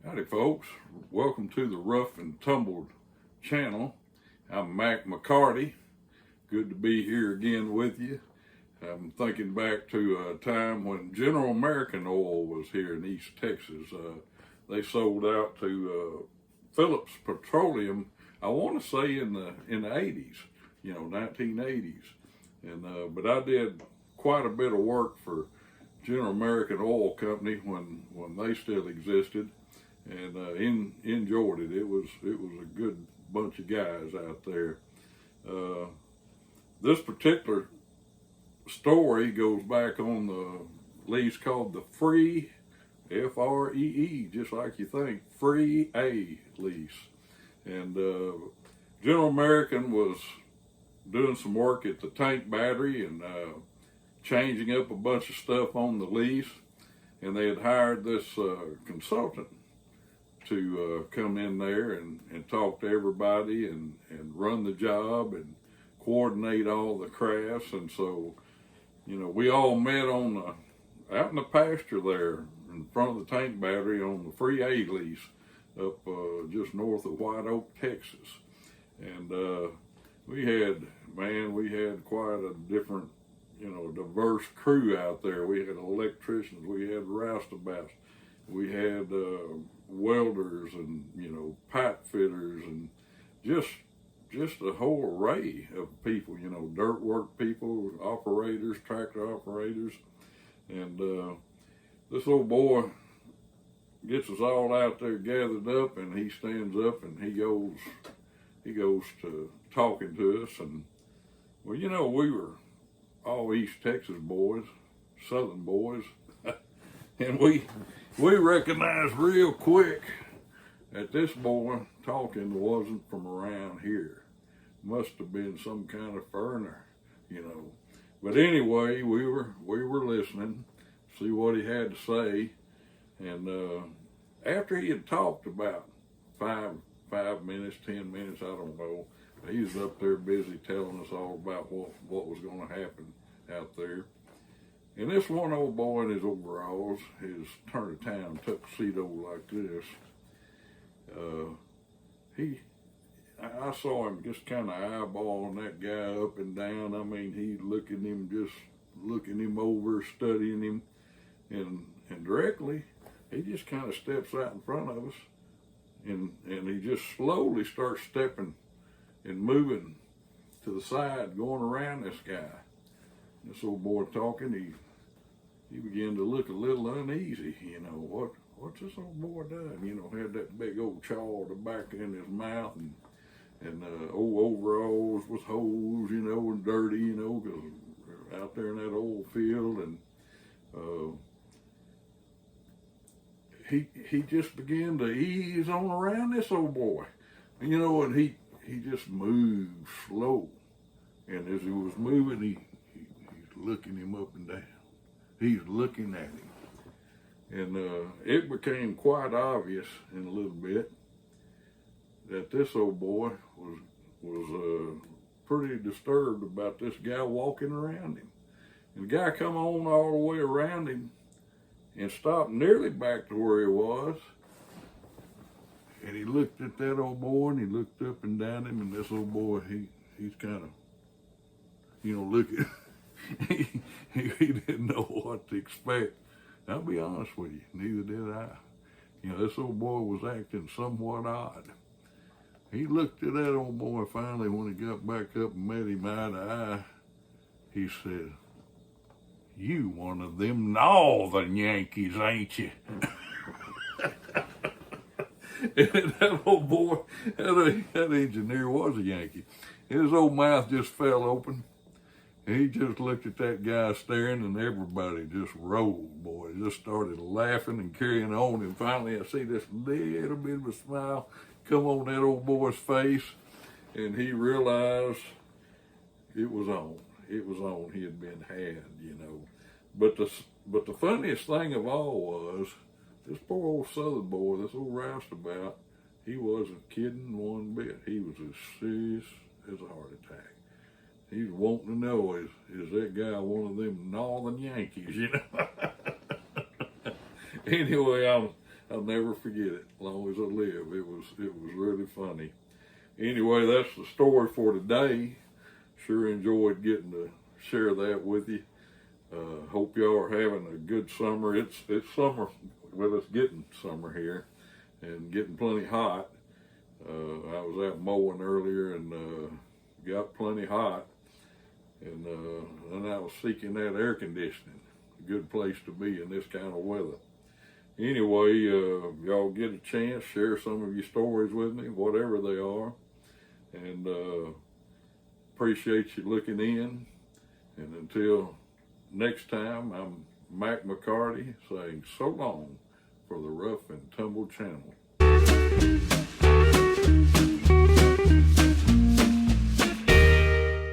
Howdy folks, welcome to the Rough and Tumbled channel. I'm Mac McCarty. Good to be here again with you. I'm thinking back to a time when General American Oil was here in East Texas. They sold out to Phillips Petroleum, I want to say in the 80s, 1980s. And but I did quite a bit of work for General American Oil Company when they still existed. And enjoyed it. It was a good bunch of guys out there. This particular story goes back on the lease called the Free, F-R-E-E, just like you think, Free A lease. And General American was doing some work at the tank battery and changing up a bunch of stuff on the lease. And they had hired this consultant to come in there and talk to everybody and run the job and coordinate all the crafts. And so, we all met out in the pasture there in front of the tank battery on the Free A lease up just north of White Oak, Texas. And we had quite a different, diverse crew out there. We had electricians, we had roustabouts, we had welders and pipe fitters and just a whole array of people, dirt work people, operators, tractor operators. And this old boy gets us all out there gathered up, and he stands up and he goes to talking to us. And well, we were all East Texas boys, Southern boys, and we recognized real quick that this boy talking wasn't from around here. Must have been some kind of foreigner, But anyway, we were listening, see what he had to say. And after he had talked about five minutes, 10 minutes, I don't know, he was up there busy telling us all about what was going to happen out there. And this one old boy in his overalls, his turn-of-town tuxedo like this, I saw him just kind of eyeballing that guy up and down. I mean, he looking him over, studying him, and directly, he just kind of steps out in front of us, and he just slowly starts stepping and moving to the side, going around this guy. This old boy talking, he began to look a little uneasy, what's this old boy done? Had that big old chaw tobacco in his mouth and old overalls with holes, and dirty, because out there in that old field. And he just began to ease on around this old boy, and he just moved slow. And as he was moving, he's looking him up and down. He's looking at him. And it became quite obvious in a little bit that this old boy was pretty disturbed about this guy walking around him. And the guy come on all the way around him and stopped nearly back to where he was. And he looked at that old boy and he looked up and down him, and this old boy, he's kind of, looking. He didn't know what to expect. I'll be honest with you, neither did I. This old boy was acting somewhat odd. He looked at that old boy finally when he got back up and met him eye to eye. He said, "You one of them northern Yankees, ain't you?" And that old boy, that engineer was a Yankee. His old mouth just fell open. He just looked at that guy staring, and everybody just rolled, boy. Just started laughing and carrying on. And finally, I see this little bit of a smile come on that old boy's face, and he realized it was on. It was on. He had been had, But the funniest thing of all was this poor old Southern boy, this old roustabout. He wasn't kidding one bit. He was as serious as a heart attack. He's wanting to know, is that guy one of them northern Yankees, Anyway, I'll never forget it as long as I live. It was really funny. Anyway, that's the story for today. Sure enjoyed getting to share that with you. Hope y'all are having a good summer. It's summer. Well, it's getting summer here and getting plenty hot. I was out mowing earlier and got plenty hot. And then I was seeking that air conditioning. A good place to be in this kind of weather. Anyway, y'all get a chance, share some of your stories with me, whatever they are. And appreciate you looking in. And until next time, I'm Mac McCarty saying so long for the Rough and Tumble Channel.